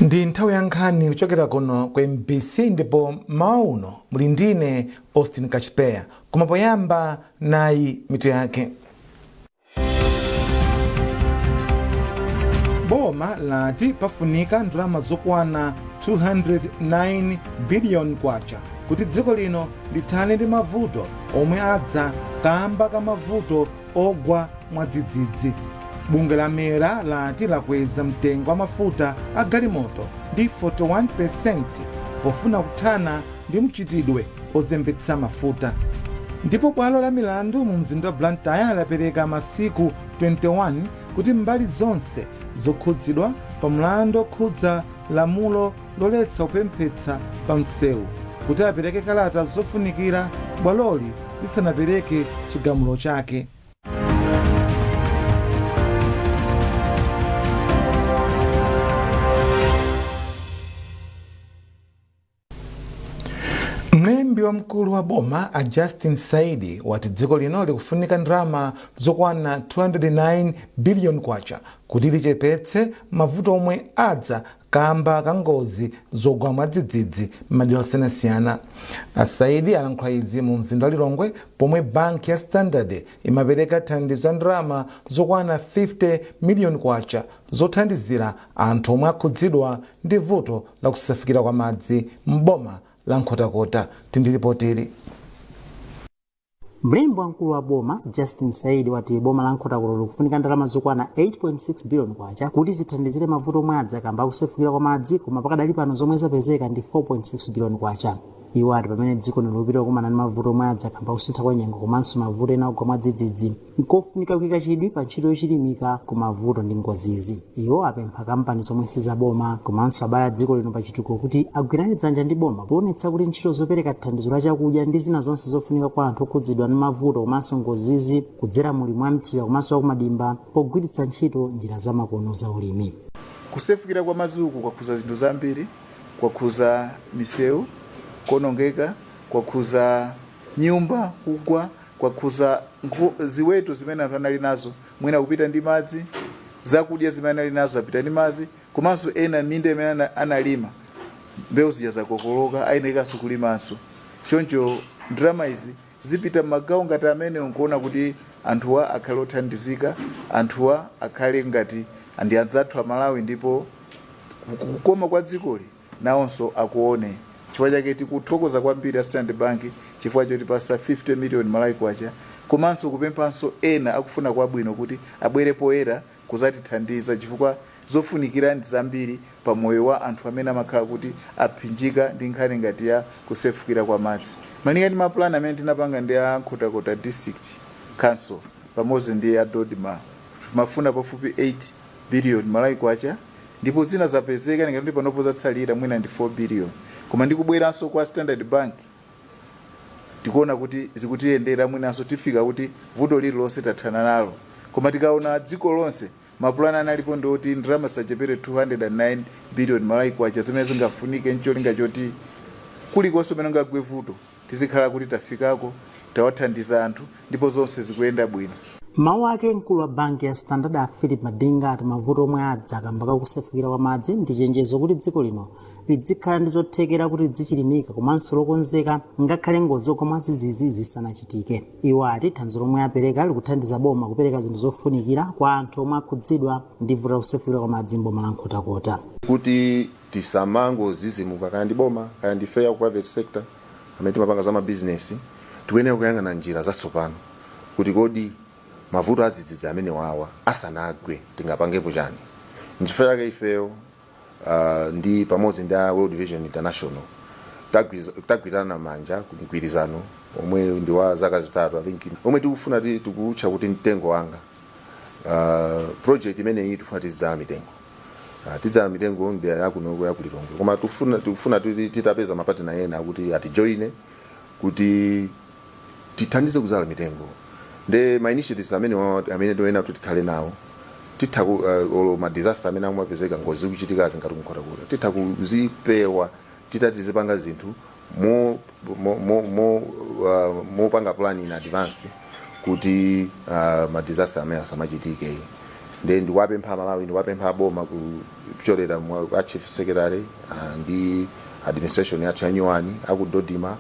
Ndi nthawi ya nkhani kuchokera kuno kwa MBC ndipo mauno muli ndine Austin Kachipeya koma poyamba nayi mitu yake. Boma lati pafunika ndalama zokwana 209 billion kwacha kuti dziko lino lithane ndi mavuto omwe adza kamba ka mavuto ogwa mwadzidzidzi. Bunge la Mera lati lakweza mtengo wa mafuta a galimoto ndi 41% pofuna kuthana ndi mchitidwe ozembetsa mafuta. Ndipo bwalo la milandu mu mzinda wa Blantyre lapereka masiku 21 kuti mbali zonse zokhudzidwa pa mlandu okhudza lamulo loletsa kupemphetsa pa msewu kuti apereke kalata zofunikira bwaloli lisanapereke chigamulo chake. Mlembi wa mkulu wa boma a Justin Saidi wati dziko lino likufunika ndalama zokwana 209 billion kwacha kuti lichepetse mavuto omwe adza kamba ka ngozi zogwa mwadzidzidzi m'madera osiyanasiyana. Saidi alankhula izi mu mzinda wa Lilongwe pomwe banki ya Standard imapereka thandizo la ndalama zokwana 50 million kwacha zothandizira anthu omwe akhudzidwa ndi vuto la kusefukira kwa madzi m'boma la Nkhotakota. Tindilipoteri. Mlembi wa mkulu wa boma Justin Saidi wati boma la Nkhotakota likufunika ndalama zokwana 8.6 billion kwacha kuti zithandizire mavuto omwe adza kamba kusefukira kwa madzi koma pakadali pano zomwe zapezeka ndi 4.6 billion kwacha. Iwo ati pamene dziko lilupita kukumana ndi mavuto omwe adza kamba kusintha kwa nyengo komanso mavuto ena ogwa mwadzidzidzi nkofunika kuyika chidwi pa ntchito yochilimika ku mavuto ndi ngozizi. Iwo apempha kampani zomwe sizaboma komanso abale a dziko lino pa chitukuko kuti agwirane dzanja ndi boma poonetsa kuti ntchito zopereka thandizo la chakudya ndi zina zonse zofunika kwa anthu okhudzidwa ndi mavuto komanso ngozizi kudzera mulimi wa mchira komanso wakumadimba pogwiritsa ntchito njira zamakono za ulimi. Kusefukira kwa madzi kwakhuza zinthu zambiri, kwakhuza misewu konongeka, kwakhuza nyumba kugwa, kwakhuza ziweto zimene anthu anali nazo mwina kupita ndi madzi, zakudya zimene anali nazo apita ndi madzi, komanso ena minda imene analima mbewu zija zakokoloka ayenekanso kulimanso. Choncho ndalama izi zipita m'magawo ngati amene unkuona kuti anthuwa akhale othandizika, anthuwa akhale ngati ndi adzathu a Malawi ndipo kukoma kwa dzikoli nawonso akuone. Chifukwa chake tikuthokoza kwambiri a Standard Bank chifukwa chotipasa 50 million Malawi kwacha komanso kupemphanso ena akufuna kwabwino kuti abwere poyera kuzatithandiza chifukwa zofunikira ndi zambiri pa moyo wa anthu amene amakhala kuti aphinjika ndi nkhani ngati ya kusefukira kwa madzi. Malinga ndi mapulani amene tinapanga ndi a Nkhotakota District Council pamodzi ndi a Dodma mafuna pafupi 8 billion Malawi kwacha ndipo zina zapezeka ngati panopo zatsalira mwina ndi 4 billion. Koma ndikubweranso kwa Standard Bank tikuona kuti zikutiyendera mwinanso tifika kuti vuto lililonse tathana nalo. Koma tikaona dziko lonse mapulani analipo ndoti ndalama sachepere 209 billion Malawi kwacha zimene zingafunike ncholinga choti kulikonse umene ungagwe vuto tizikhala kuti tafikako tawathandiza anthu ndipo zonse zikuyenda bwino. Mawu ake mkulu wa banki ya Standard Philip Madinga ati mavuto omwe adza kamba ka kusefukira kwa madzi ndi chenjezo kuti dziko lino lidzikhala ndi zothekera kuti lidzichilimika komanso lokonzeka ngakhale ngozi zogwa mwadzidzidzi zisanachitike. Iwo ati thandizo lomwe apereka likuthandiza boma kupereka zinthu zofunikira kwa anthu omwe akhudzidwa ndi vuto la kusefukira kwa madzi m'boma la Nkhotakota. Kuti tisamangozizimuka kaya ndi boma kaya ndi fair private sector amene timapanga za mabizinesi tikuyenera kuyang'ana njira zatsopano kuti kodi mavuto adzidzidzi amene wawa asanagwe tingapangepo chani. Nchifukwa chake ifeyo ndi pamodzi ndi World Vision International tagwirana manja kumgwirizano omwe ndi wa zaka zitatu I think omwe tikufuna tikutcha kuti mtengo wanga. Project imene iyi tifuna tidzala mitengo. Tidzala mitengo ndi yakuno ya kulilongo koma tikufuna titapeza mapatena ena kuti atijoine kuti tithandize kudzala mitengo. The my initiatives amene toyena kuti tikhale nawo titha olo ma disaster amene amapezeka ngozi zikuchitika ngati Nkhotakota titha kuzipewa tizipanga zinthu mo panga plan in advance kuti ma disaster amene asamachitike then ndiwapempha Malawi ndiwapempha boma kupyolera mwa chief secretary ndi administration yathu yanyuwani akudodima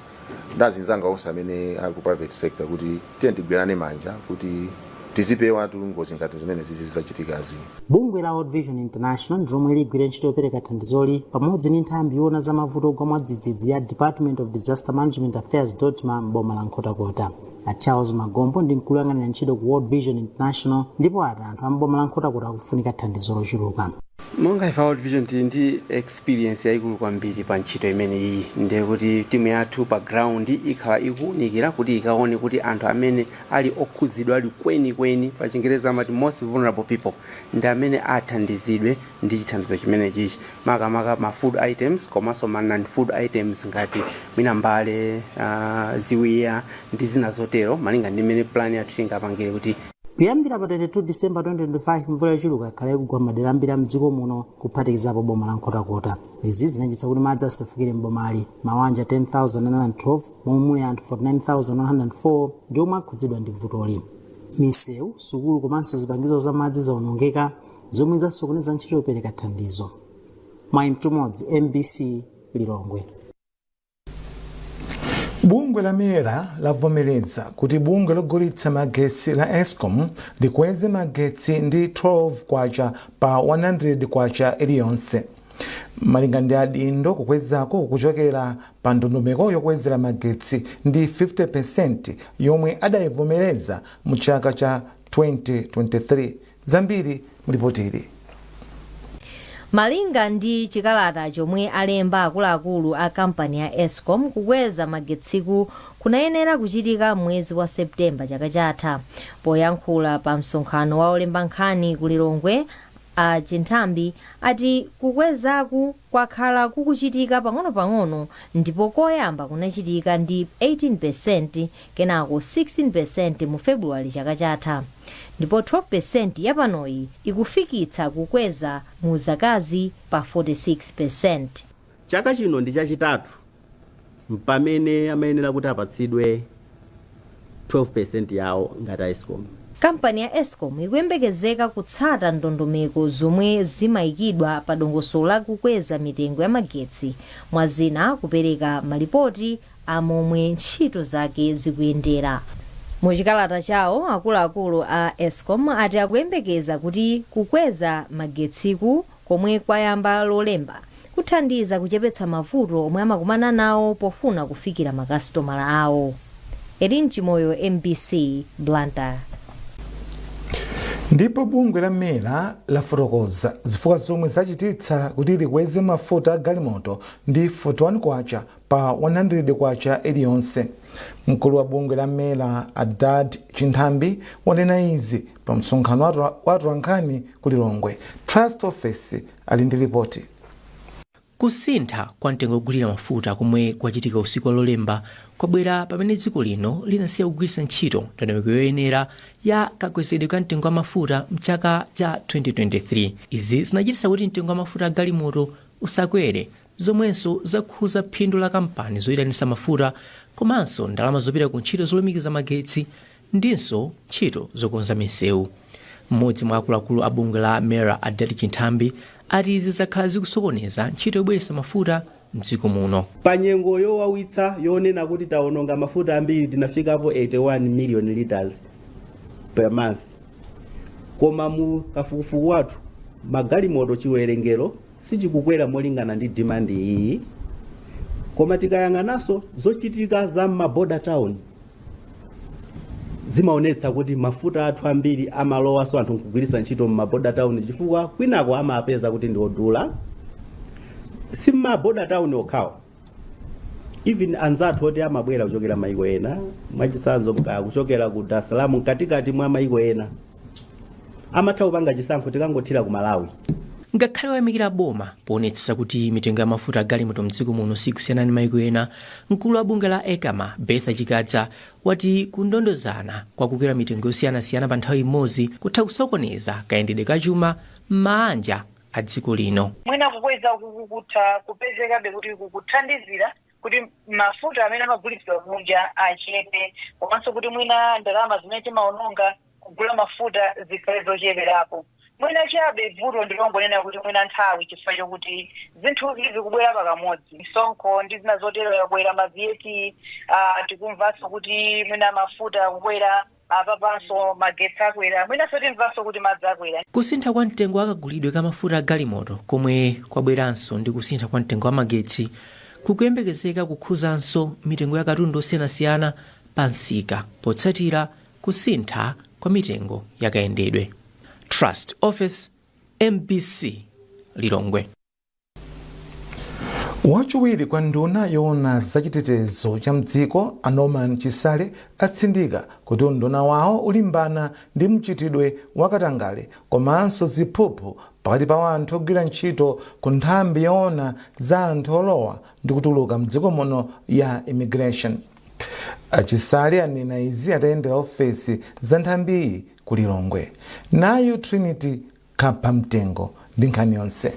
ndazinzanga onse amene aku private sector kuti tiye tigwirane manja kuti tizipewa tu ngozi ngati zimene zizachitikazi. Bungwe la World Vision International ndilomwe ligwira ntchito yopereka thandizoli pamodzi ndi nthambi yoona za mavuto ogwa mwadzidzidzi ya Department of Disaster Management Affairs DOTMA m'boma la Nkhotakota. A Charles Magombo ndi mkulu woyang'anira ntchito ku World Vision International ndipo ati anthu amboma la Nkhotakota akufunika thandizo lochuluka. Monga ifa World Vision ndi experience yaikulu kwambiri pa ntchito imene iyi ndiye kuti timu yathu pa ground ikhala ikuunikira kuti ikaone kuti anthu amene ali okhuzidwa ali kwenikweni pa Chingereza amati most vulnerable people ndi amene athandizidwe ndi chithandizo chimene chichi makamaka ma food items komanso ma non food items ngati mwina mbale ziwiya ndi zina zotero malinga ndi imene plan yathu tingapangire kuti kuyambira pa 22 December 2025 mvula yochuluka ikhala ikugwa madera ambiri a mdziko muno kuphatikizapo boma la Nkhotakota. Izi zinachititsa kuti madzi asefukire m'bomali mawanja 10,912 momwe muli anthu 49,104 ndi omwe akhudzidwa ndi vutoli. Misewu, sukulu komanso zipangizo za madzi zawonongeka zomwe zasokoneza ntchito yopereka thandizo. Mwayi Mtumodzi, MBC, Lilongwe. Bungwe la Lero lavomereza kuti bungwe logulitsa magetsi la Eskom likweze magetsi ndi 12 kwacha pa 100 kwacha iliyonse. Malinga ndi adindo kukwezako kuchokera pa ndondomeko yokwezera magetsi ndi 50% yomwe adayivomereza mu chaka cha 2023. Zambiri mulipotiri. Malinga ndi chikalata chomwe alemba akuluakulu a kampani ya Eskom kukweza magetsiku kunayenera kuchitika mwezi wa Septemba chaka chatha. Poyankhula pa msonkhano wa olemba nkhani ku Lilongwe, a Chinthambi ati kukwezaku kwakhala kukuchitika pang'ono-pang'ono ndipo koyamba kunachitika ndi 18% kenako 16% mu Februwali chaka chatha. Ndipo 12% yapanoyi ikufikitsa kukweza mu zakazi pa 46%. Chaka chino ndi chachitatu pamene amayenera kuti apatsidwe 12% yawo ngati Eskom. Kampani ya Eskom ikuyembekezeka kutsata ndondomeko zomwe zimayikidwa pa dongosolo la kukweza mitengo ya magetsi, mwazina kupereka malipoti amomwe ntchito zake zikuyendera. Muchikalata chawo akuluakulu a Eskom ati akuyembekeza kuti kukweza magetsiku komwe kwayamba lolemba kuthandiza kuchepetsa mavuto omwe amakumana nawo pofuna kufikira makasitomala awo. Elin Chimoyo, MBC, Blantyre. Ndipo bungwe la Lero lafotokoza zifukwa zomwe zachititsa kuti likweze mafuta a galimoto ndi 41 kwacha pa 100 kwacha iliyonse. Mkulu wa bungwe la Lero Adad Chinthambi wanena izi pa msonkhano wa Nkhani ku Lilongwe. Trust Office ali ndi ripoti. Kusintha kwa mtengo ogulira mafuta komwe kwachitika usiku wa lolemba kwabwera pamene dziko lino linasiya kugwiritsa ntchito ndondomeko yoyenera ya kakwezedwe ka mtengo wa mafuta mchaka cha 2023. Izi zinachititsa kuti mtengo wa mafuta a galimoto usakwere, zomwenso zakhuza phindu la kampani zoyitanitsa mafuta komanso ndalama zopita ku ntchito zolumikiza magetsi ndinso ntchito zokonza misewu. Mmodzi mwa akuluakulu a bungwe la Lero Adad Chinthambi ati izi zakhala zikusokoneza ntchito yobweretsa mafuta mdziko muno. Pa nyengo yowawitsa yonena kuti taononga mafuta ambiri tinafikapo 81 million liters per month. Koma mu kafukufuku wathu magalimoto chiwerengero sichikukwera molingana ndi demand iyi. Koma tikayang'ananso zochitika za maborder town zimaonetsa kuti mafuta athu ambiri amalowaso anthu kugwiritsa ntchito mu maborder town chifukwa kwinako amapeza kuti ndi odula. Si maborder town okhawo, even anzathu oti amabwera kuchokera maiko ena, mwachitsanzo kuchokera ku Dar es Salaam katikati mwa maiko ena amatha kupanga chisankho tikangothira ku Malawi. Ngakhale wayamikira boma poonetsa kuti mitengo ya mafuta a galimoto mdziko muno sikusiyana ndi maiko ena, mkulu wa bungwe la Ekama Betha Chikadza wati kundondozana kwa kukwera mitengo yosiyanasiyana pa nthawi imodzi kutha kusokoneza kayendedwe ka chuma m'manja a dziko lino. Mwina kukweza kukutha kupezekabe kuti kukuthandizira kuti mafuta amene amagulitsidwa kunja achepe, komanso kuti mwina ndalama zimene timaononga kugula mafuta zikhale zocheperapo. mwina chabe vuto ndilongonena kuti mwina nthawi chifukwa chokuti zinthuzi zikubwera pakamodzi, msonkho ndi zina zotero yakubwera, maviyeti tikumvanso kuti mwina mafuta akubwera, papanso magetsi akwera, mwinanso timvanso kuti madzi akwera. Kusintha kwa mtengo akagulidwe ka mafuta a galimoto komwe kwabweranso ndi kusintha kwa mtengo wa magetsi kukuyembekezeka kukhuzanso mitengo ya katundu osiyanasiyana pa nsika potsatira kusintha kwa mitengo yakayendedwe. Trust Office, MBC, Lilongwe. Wachiwiri kwa nduna yoona zachitetezo cha mdziko Norman Chisale atsindika kuti unduna wawo ulimbana ndi mchitidwe wakatangale komanso ziphuphu pakati pa anthu ogwira ntchito ku nthambi yoona za anthu olowa ndi kutuluka mdziko muno ya immigration. Chisale anena izi atayendera ofesi za nthambiyi ku Lilongwe. Nayo Trinity Kapamtengo ndi nkhani yonse.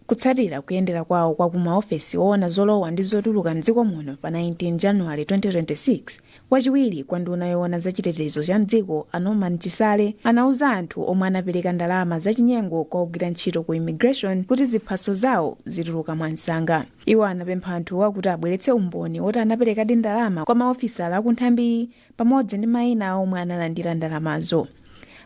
Kutsatira kuyendera kwawo kwa kumaofesi oona zolowa ndi zotuluka mdziko muno pa 19 January 2026, wachiwiri kwa nduna yoona zachitetezo cha mdziko Norman Chisale anauza anthu omwe anapereka ndalama zachinyengo kwa ogwira ntchito ku immigration kuti ziphaso zawo zituluka mwansanga. Iwo anapempha anthuwa kuti abweretse umboni oti anaperekadi ndalama kwa maofisala aku nthambi pamodzi ndi mayina omwe analandira ndalamazo.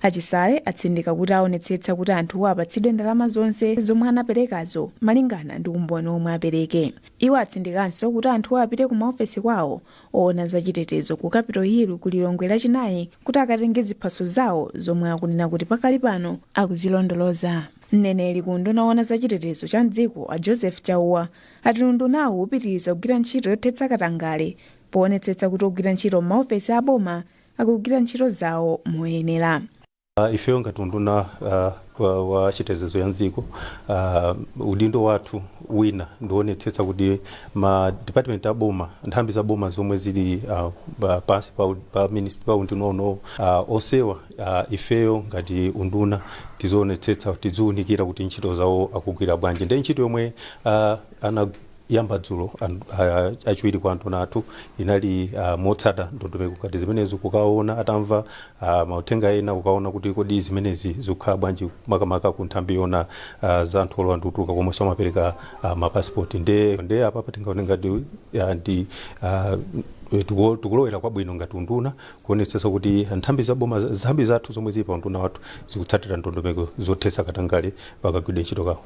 Achisale atsindika kuti aonetsetsa kuti anthuwa apatsidwe ndalama zonse zomwe anaperekazo malingana ndi umboni omwe apereke. Iwo atsindikanso kuti anthuwa apite ku maofesi kwawo oona zachitetezo ku Capitol Hill ku Lilongwe lachinayi kuti akatenge ziphaso zawo zomwe akunena kuti pakali pano akuzilondoloza. Mneneri ku nduna yoona zachitetezo cha mdziko a Joseph Chauwa ati ndunawo upitiriza kugwira ntchito yothetsa katangale poonetsetsa kuti ogwira ntchito m'maofesi aboma akugwira ntchito zawo moyenera. Ifeyo ngati unduna wa chitetezo ya mdziko udindo wathu wina ndionetsetsa kuti ma department aboma nthambi za boma zomwe zili pansi pa ministry pa unduna onsewa ifeyo ngati unduna tizionetsetsa tiziunikira kuti ntchito zawo akugwira bwanji. Ndi ntchito yomwe yamba dzulo achiwiri kwa anthu nathu inali motsata ndondomeko kati zimenezo kukaona atamva mauthenga ena kukaona kuti kodi zimenezi zikukhala bwanji makamaka ku nthambi yoona za anthu olowa ndi kutuluka komwe amapereka mapasipoti. Nde apa patingaone ngati ndi tikulowera kwabwino ngati unduna kuonetsetsa kuti nthambi zathu zomwe zili pa unduna wathu zikutsatira ndondomeko zothetsa katangale pakagwidwa ntchito kawo.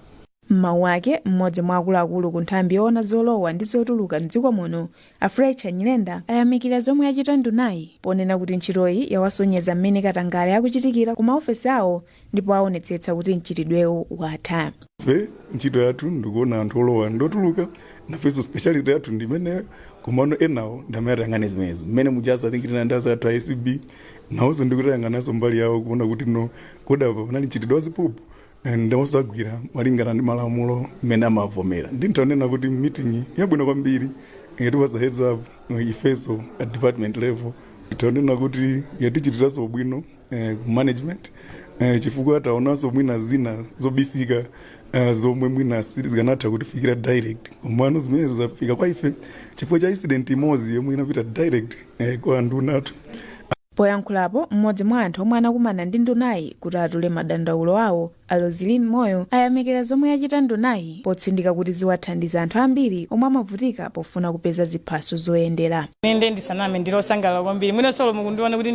M'mawu ake mmodzi mwa akuluakulu ku nthambi yoona zolowa ndi zotuluka mdziko muno Afrecha Nyilenda ayamikira zomwe achita ndunayi ponena kuti ntchitoyi yawasonyeza mmene katangale akuchitikira ku maofesi awo ndipo aonetsetsa kuti mchitidwewo watha. Ntchito yathu ndikuona anthu olowa ndotuluka nafenso speciality yathu ndimeneyo komano enawo ndamayatangane zimenezo mmene mujaza thinkirina ndaza athu ICB nawonso ndikutayanganaso mbali yawo kuona kuti no kodapa panali mchitidwe wa ziphuphu ndawosagwira malingana ndi malamulo mmene amavomera. Ndintonena kuti meeting yabwino kwambiri yatipaza heads up ifeso at department level tonena kuti yatichitiraso bwino management chifukwa taonanso mwina zina zobisika zomwe mwina zikanatha kutifikira direct komano zimene zafika kwa ife chifukwa cha incident imodzi yomwe inapita direct kwa nduna athu. Poyankhulapo mmodzi mwa anthu omwe anakumana ndi ndunayi kuti atule madandaulo awo Alozilin Moyo ayamikira zomwe yachita ndunayi potsindika kuti ziwathandiza anthu ambiri omwe amavutika pofuna kupeza ziphaso zoyendera. Nende ndisaname ndilosangalala kwambiri mwina solo mukundiona kuti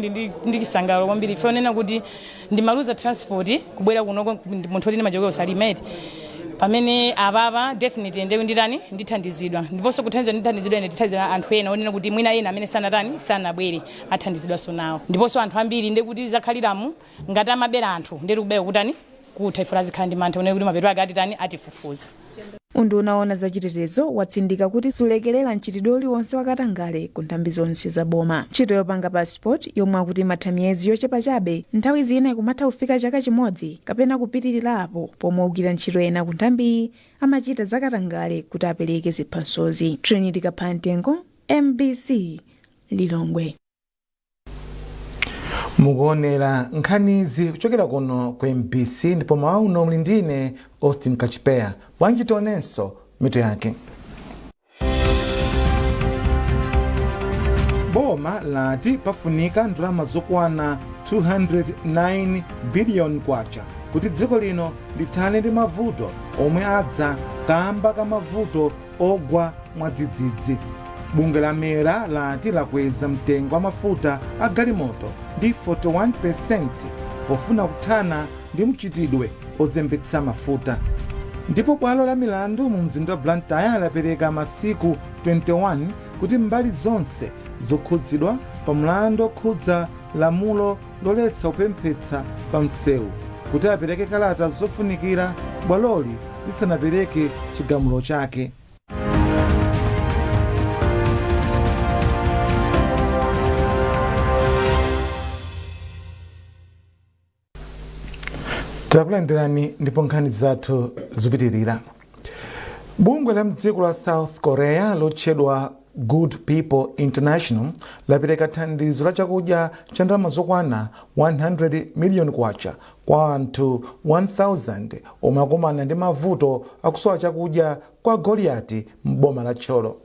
ndikisangalala kwambiri ife onena kuti ndimaluza transport kubwera kuno munthu oti ndimachoka usalimete pamene ababa definitely ndikunditani ndithandizidwa ndiponso kuthandiza ndithandizidwa ine tithandizira anthu ena onena kuti mwina ena amene sanabwere athandizidwa so nawo ndiponso anthu ambiri ndikuti zakhaliramu ngati amabera anthu ndikubera kutani kutha ifuna zikhala ndi mantha onena kuti mapeto ake atitani atifufuza. Unduna woona zachitetezo watsindika kuti sulekerera mchitidwe uliwonse wakatangale ku nthambi zonse za boma. Ntchito yopanga passport yomwe akuti imatha miyezi yochepa chabe nthawi zina ikumatha kufika chaka chimodzi kapena kupitirirapo pomwe ogwira ntchito ena ku nthambi amachita zakatangale kuti apereke ziphasozi. Trinity Kapamtengo, MBC, Lilongwe. Mukuonera nkhanizi kuchokera kuno ku MBC ndipo mawu nomwe ndine Austin Kachipea bwanji tionenso mito yake. Boma lati pafunika ndalama zokwana 209 biliyoni kwacha kuti dziko lino lithane ndi mavuto omwe adza kamba ka mavuto ogwa mwadzidzidzi. Bungwe la mera lati lakweza mtengo wa mafuta a galimoto ndi 41% pofuna kuthana ndi mchitidwe ozembetsa mafuta. Ndipo bwalo la milandu mu mzinda wa Blantyre lapereka masiku 21 kuti mbali zonse zokhudzidwa pa mlandu okhudza lamulo loletsa kupemphetsa pa msewu kuti apereke kalata zofunikira bwaloli lisanapereke chigamulo chake. Takulandirani ndipo nkhani zathu zikupitirira. Bungwe la mdziko la South Korea lotchedwa Good People International lapereka thandizo la chakudya cha ndalama zokwana 100 miliyoni kwacha kwa anthu 1000 omwe akumana ndi mavuto akusowa chakudya kwa Goliath m'boma la Tcholo.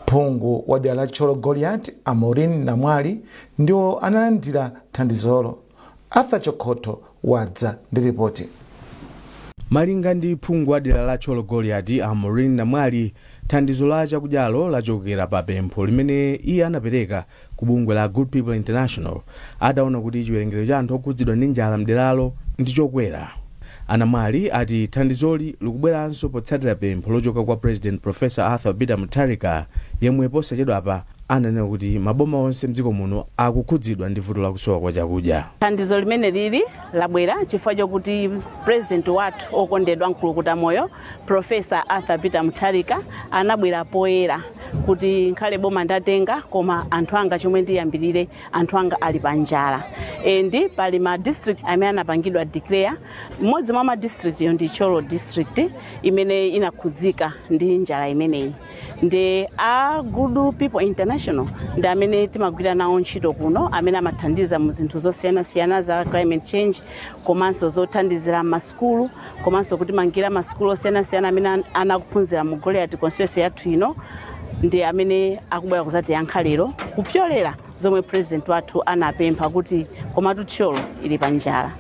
Phungu wa dera la Tcholo Goliath Amorin Namwali ndiwo analandira thandizolo. Arthur Chokhoto wadza ndi ripoti. Malinga ndi phungu wa dera la Tcholo Goliath Amorin Namwali, thandizo la chakudyalo lachokera pa pempho limene iye anapereka ku bungwe la Good People International adaona kuti chiwerengero cha anthu okhudzidwa ndi njala mderalo ndi chokwera. Anamwali ati thandizoli likubweranso potsatira pempho lochoka kwa President Professor Arthur Peter Mutharika yemwe posachedwapa ananena kuti maboma onse mdziko muno akukhudzidwa ndi vuto lakusowa kwa chakudya. Thandizo limene lili labwera chifukwa chokuti President wathu okondedwa mkulukuta moyo Professor Arthur Peter Mutharika anabwera poyera kuti nkhale boma ndatenga koma anthu anga chomwe ndiyambirire anthu anga ali pa njala. Endi pali ma district amene anapangidwa declare, mmodzi mwa ma district yo ndi Tcholo district imene inakhudzika ndi njala imeneyi. Ndi a Good People International ndi amene timagwira nawo ntchito kuno amene amathandiza mu zinthu zosiyanasiyana za climate change komanso zothandizira masukulu komanso kuti mangira masukulu osiyanasiyana amene anakuphunzira mu Goliath constituency yathu ino ndi amene akubwera kuzatiyankha lero kupyolera zomwe president wathu anapempha kuti komatu Tcholo ili pa njala.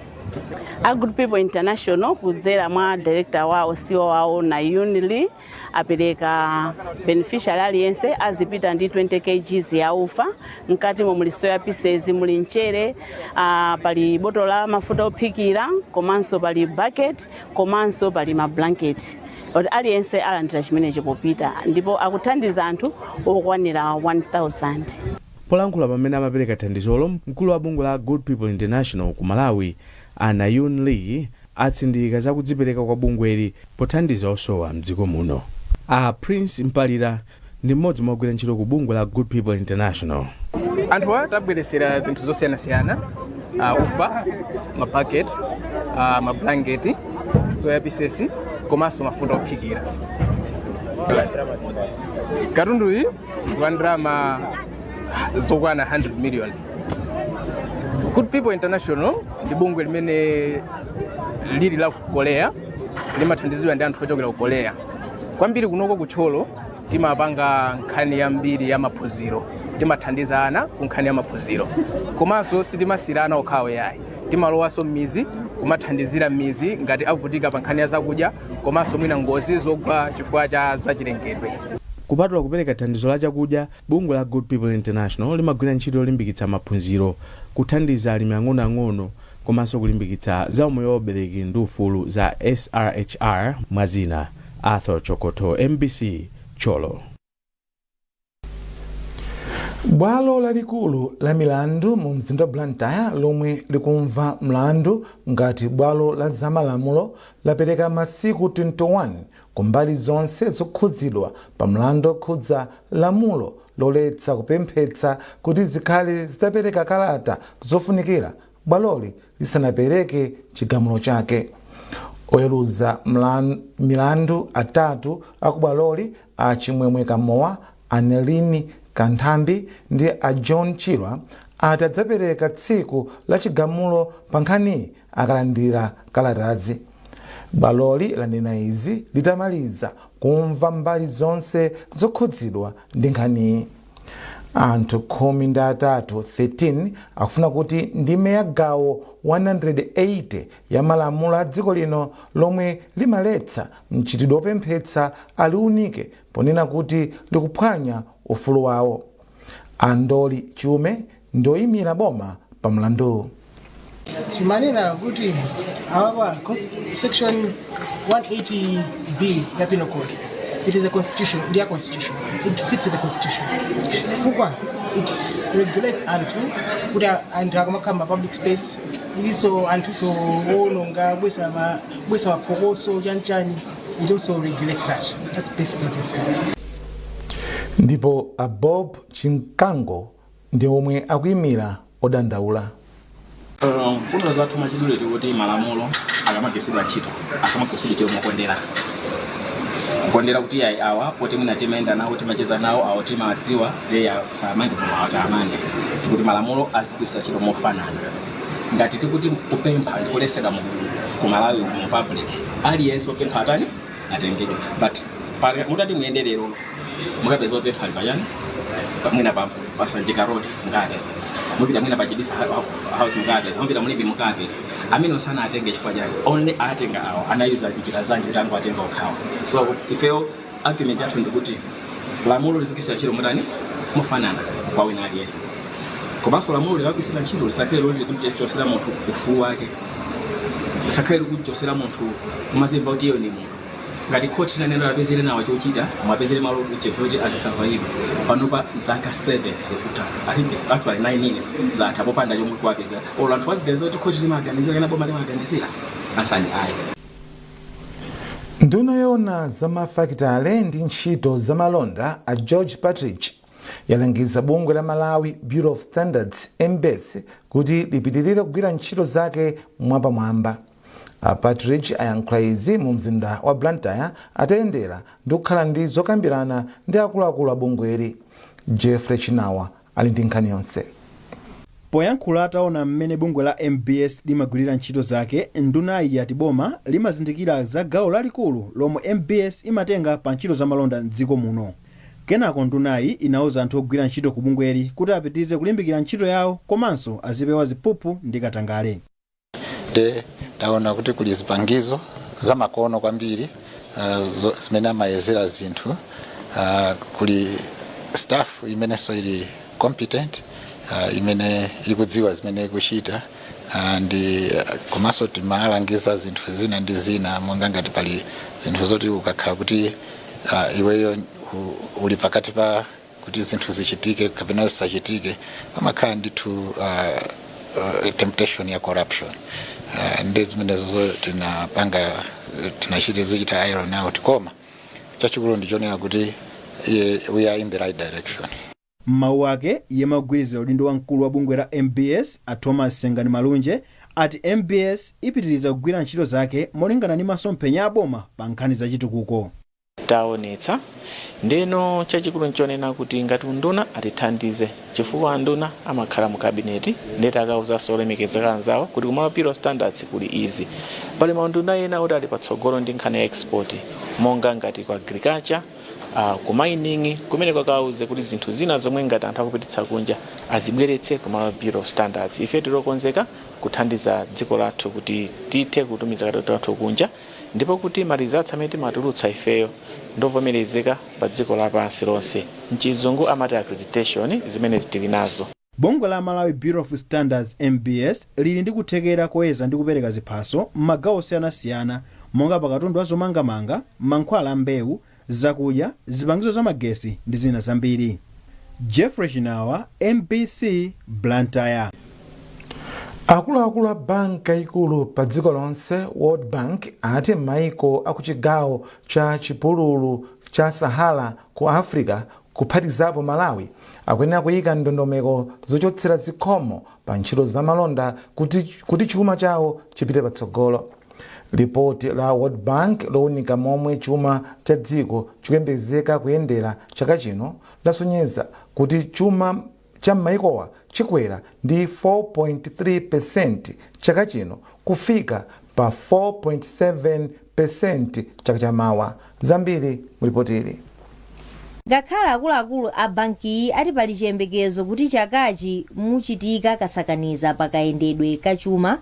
A Good People International kudzera mwa director wawo CEO wawo na Unili apereka beneficiary aliyense azipita ndi 20 kg ya ufa mkati muli soya pieces muli mchere pali botolo la mafuta ophikira komanso pali bucket komanso pali ma blanket oti aliyense alandira chimene chipopita ndipo akuthandiza anthu okwanira 1000. Polankhula pamene amapereka thandizolo, mkulu wa bungwe la Good People International ku Malawi ana Lee atsindika za kudzipereka kwa bungweli pothandiza osowa mdziko muno. Prince Mpalira ndi mmodzi mwa ogwira ntchito ku bungwe la Good People International. Anthu atabweresera zinthu zosiyanasiyana, ufa, ma buckets, ma blanket, soya pieces, komanso mafuta ophikira. Katundu iyi ndalama zokwana 100 million. Good People International ndi bungwe limene lili la Korea limathandizidwa ndi anthu ochokera ku Korea. Kwambiri kunoko ku Tcholo timapanga nkhani yambiri ya maphunziro, timathandiza ana ku nkhani ya maphunziro. Komanso sitimasirana okhawo yayi, timalowaso m'mizi kumathandizira m'mizi ngati avutika pa nkhani ya zakudya komanso mwina ngozi zogwa chifukwa cha zachilengedwe. Kupatula kupereka thandizo la chakudya, bungwe la Good People International limagwira ntchito yolimbikitsa maphunziro, kuthandiza alimi ang'onoang'ono komanso kulimbikitsa zaumoyo wa ubereki ndi ufulu za SRHR mwazina. Arthur Chokoto, MBC, Tcholo. Bwalo lalikulu la milandu mu mzinda wa Blantyre lomwe likumva mlandu ngati bwalo la zamalamulo lapereka masiku 21 kumbali zonse zokhudzidwa pa mlandu okhudza lamulo loletsa kupemphetsa kuti zikhale zitapereka kalata zofunikira bwaloli lisanapereke chigamulo chake. Oweruza milandu atatu akubwaloli a Chimwemwe Kamowa, Anelini Kanthambi ndi a John Chilwa atadzapereka tsiku la chigamulo pa nkhani akalandira kalatazi. Bwaloli lanena izi litamaliza kumva mbali zonse zokhudzidwa ndi nkhani. anthu 13 akufuna kuti ndime ya gawo 180 ya malamulo a dziko lino lomwe limaletsa mchitidwe wopemphetsa aliunike ponena kuti likuphwanya ufulu wawo. Andoli Chiume ndoyimira boma pa mlandu. Chimanena kuti our section 180B ya penal code, it is a constitution, their constitution. It fits with the constitution. Fukwa, it regulates antu kuti anthu akamakhala public space iliso anthu so ononga bwesa maphokoso chani. It also regulates that. That's basically what you're saying. Ndipo Bob Chinkango ndi omwe akuyimira odandaula. Mfundo zathu machidule kuti malamulo akamagesedwa ntchito akamakusiri chomwe kondera kuti ayi awa poti mwina timaenda nawo timacheza nawo awo timadziwa leya samange kumawaka amange kuti malamulo azigwisa ntchito mofanana. Ngati tikuti kupempha ndikulesera ku Malawi mu public aliyense opempha atani atengedwe, but mutati muyenderero mukapeza opempha libayani mwina pasanjika road ngakesa mupita mwina pachibisa house mukakesa mupita mulibi mukakesa amene osana atenge chifukwa chake only atenga awo anayuza njira zanji kuti angu atenga okhawa. So ifeyo ultimate yathu ndikuti lamulo lizigwisa ntchito mutani mofanana kwa wina aliyense, komanso lamulo likagwisa ntchito lisakhale loti kuti chosera munthu ufulu wake, lisakhale kuti chosera munthu kumazimba kuti iyo ni munthu ngati court naneno lapezere nawo chochita mwapezere malo choti azisurvive panopa zaka 7 zikuta. I think it's actually 9 years za tapopanda yomwe kwapeza olo anthu waziganiza kuti court limaganizira kana boma limaganizira asani ayi. Nduna yona za mafakitale ndi ntchito za malonda a George Patrick yalangiza bungwe la Malawi Bureau of Standards MBS kuti lipitirire kugwira ntchito zake mwapamwamba. Patrick ayankhula izi mu mzinda wa Blantyre atayendera ndi kukhala ndi zokambirana ndi akuluakulu a bungweli. Jeffrey Chinawa ali ndi nkhani yonse. Poyankhula ataona mmene bungwe la MBS limagwirira ntchito zake, ndunayi yati boma limazindikira za gawo lalikulu lomwe MBS imatenga pa ntchito za malonda m'dziko muno. Kenako ndunayi inauza anthu ogwira ntchito ku bungweli kuti apitirize kulimbikira ntchito yawo komanso azipewa ziphuphu ndi katangale. Taona kuti kuli zipangizo za makono kwambiri zimene amayezera zinthu, kuli staff imene so ili competent, imene ikudziwa zimene ikuchita, ndi komanso timalangiza zinthu zina ndi zina monga ngati pali zinthu zoti ukakhala kuti iweyo uli pakati pa kuti zinthu zichitike kapena zisachitike pamakhala ndithu temptation ya corruption. Ndi zimenezo tinapanga tinachita zichita iron out koma chachikulu ndichonera kuti we are in the right direction. Mawu ake yemagwirizira udindo wamkulu wa bungwe la MBS a Thomas Sengani Malunje ati MBS ipitiriza kugwira ntchito zake molingana ndi masomphenya a boma pa nkhani za chitukuko. Taonetsa ndeno chachikulu nchonena kuti ngati nduna atithandize chifukwa nduna amakhala mu kabineti ndeta akauza solemekeza anzawo kuti kumalo Bureau of Standards kuli easy. Pali maunduna ena kuti ali patsogolo ndi nkhani ya export monga ngati kwa agriculture, ku mining kumene kwakauze kuti zinthu zina zomwe ngati anthu akupititsa kunja azibweretse kumalo Bureau of Standards. Ife tilokonzeka kuthandiza dziko lathu kuti tithe kutumiza katundu wathu kunja, ndipo kuti marizatsi amene timatulutsa ifeyo ndovomerezeka pa dziko lapansi lonse. Mchizungu amati accreditation zimene zitili nazo. Bungwe la Malawi Bureau of Standards MBS lili ndi kuthekera koyeza ndi kupereka ziphaso m'magawo osiyanasiyana monga pakatundu wa zomangamanga, mankhwala a mbewu, zakudya, zipangizo za magesi ndi zina zambiri. Jeffrey Chinawa, MBC, Blantyre. Akuluakulu a banka ikulu pa dziko lonse World Bank ati maiko akuchigawo cha chipululu cha Sahara ku Africa kuphatikizapo Malawi akuyenera kuyika ndondomeko zochotsera zikhomo pa ntchito za malonda kuti chuma chawo chipite patsogolo. Ripoti la World Bank lowunika momwe chuma cha dziko chikuyembezeka kuyendera chaka chino lasonyeza kuti chuma cha maikowa chikwera ndi 4.3% chaka chino kufika pa 4.7% chaka chamawa. Zambiri mulipotiri. ngakhale akuluakulu a bankiyi ati pali chiyembekezo kuti chakachi muchitika kasakaniza pakayendedwe kachuma,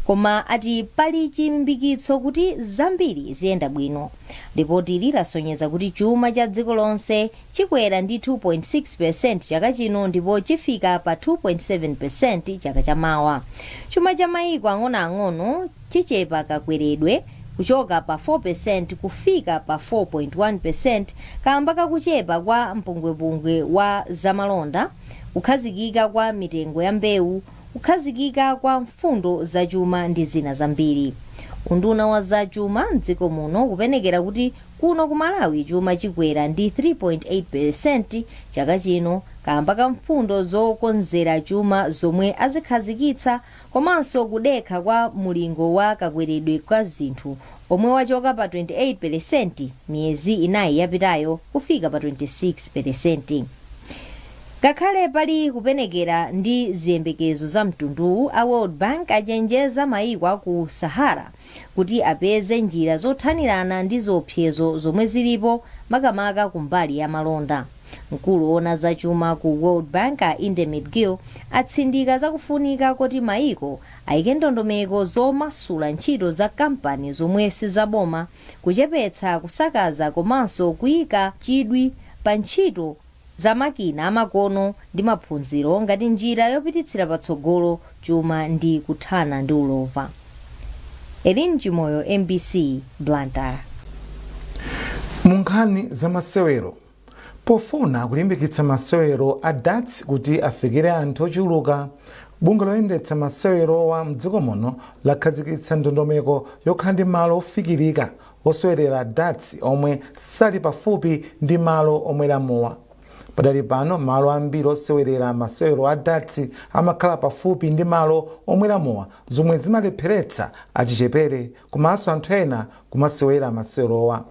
koma ati pali chilimbikitso kuti zambiri ziyenda bwino. Ripoti ili lasonyeza kuti chuma cha dziko lonse chikwera ndi 2.6% chaka chino ndipo chifika pa 2.7% chaka chamawa. Chuma cha mayiko ang'onoang'ono chichepa kakweredwe kuchoka pa 4% kufika pa 4.1% kamba kakuchepa kwa mpungwepungwe wa zamalonda, kukhazikika kwa mitengo ya mbewu, kukhazikika kwa mfundo za chuma ndi zina zambiri. Unduna wa za chuma mdziko muno kupenekera kuti kuno ku Malawi chuma chikwera ndi 3.8% chaka chino kamba ka mfundo zokonzera chuma zomwe azikhazikitsa komanso kudekha kwa mulingo wa kakweredwe kwa zinthu omwe wachoka pa 28% miyezi inayi yapitayo kufika pa 26%. Ngakhale pali kupenekera ndi ziyembekezo za mtunduwu, a World Bank achenjeza mayiko aku Sahara kuti apeze njira zothanirana ndi zopsezo zomwe zilipo makamaka kumbali ya malonda. Mkulu ona za chuma ku World Bank a Indemit Gill atsindika zakufunika kuti mayiko ayike ndondomeko zomasula ntchito za kampani zomwe sizaboma, kuchepetsa kusakaza komanso kuyika chidwi pa ntchito za makina amakono ndi maphunziro ngati njira yopititsira patsogolo chuma ndi kuthana ndi ulova. Elin Chimoyo, MBC, Blantyre. Munkhani za masewero. Pofuna kulimbikitsa masewero a darts kuti afikire anthu ochuluka, bungwe loyendetsa masewero wa mdziko muno lakhazikitsa ndondomeko yokhala ndi malo ofikirika osewera darts omwe sali pafupi ndi malo omwe lamowa. Padali pano malo ambiri osewera masewero a darts amakhala pafupi ndi malo omwe lamowa, zomwe zimalepheretsa achichepere komanso anthu ena kumasewera masewerowa.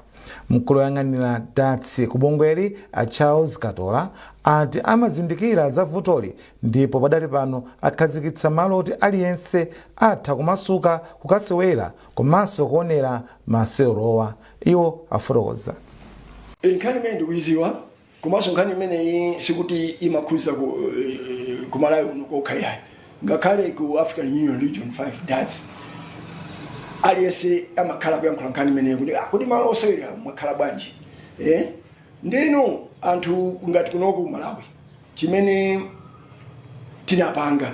Mkulu woyang'anira darts ku bungweli a Charles Katola ati amazindikira za vutoli ndipo padali pano akhazikitsa malo oti aliyense atha kumasuka kukasewera komanso kuonera masewerowa. Iwo afotokoza. Nkhani imene ndikuiziwa komanso nkhani imeneyi sikuti imakhudza ku Malawi uno kokha, ngakhale ku African Union Region 5 darts aliyense amakhala kuyankhula nkhani imeneyi kuti malo osewera mwakhala bwanji. Ndeno anthu ngati kunoku Malawi chimene tinapanga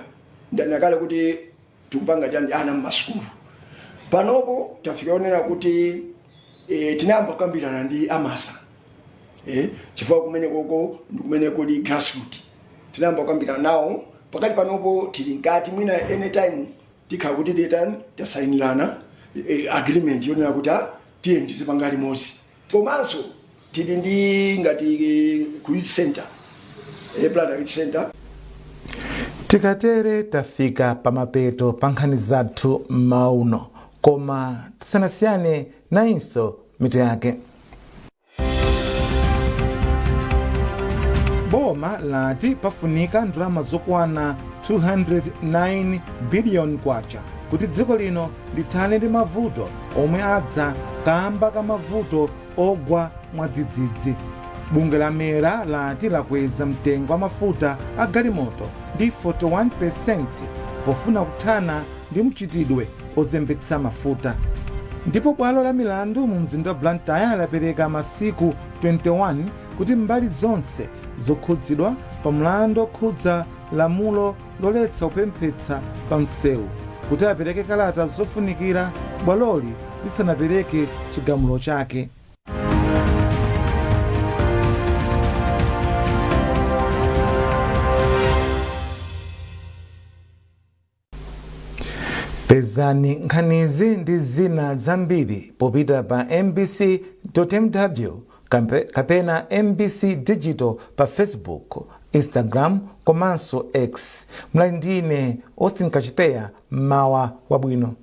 ndanakale kuti tikupanga chani ana m'masukulu. Panopo tafika onera kuti tinayamba kukambirana ndi amasa. Chifukwa kumene koko ndikumene kuli grassroots. Tinayamba kukambirana nawo pakati panopo tili nkati mwina anytime tikhala kuti tasainirana agreement yonera kuti tiye ndizipanga limodzi. Komanso tili ndi ngati ku youth center, Blada Youth Center. Tikatere tafika pamapeto pa nkhani zathu mauno, koma tisanasiyane nayinso mito yake. Boma lati pafunika ndalama zokwana 209 billion kwacha kuti dziko lino lithane ndi mavuto omwe adza kamba ka mavuto ogwa mwadzidzidzi. Bungwe la mera lati lakweza mtengo wa mafuta a galimoto ndi 41% pofuna kuthana ndi mchitidwe ozembetsa mafuta. Ndipo bwalo la milandu mu mzinda wa Blantyre lapereka masiku 21 kuti mbali zonse zokhudzidwa pa mlandu okhudza lamulo loletsa kupemphetsa pa msewu kuti apereke kalata zofunikira bwaloli lisanapereke chigamulo chake. Pezani nkhanizi ndi zina zambiri popita pa mbc.mw kapena MBC Digital pa Facebook, Instagram komanso X. Mlali ndine Austin Kachiteya, mawa wabwino.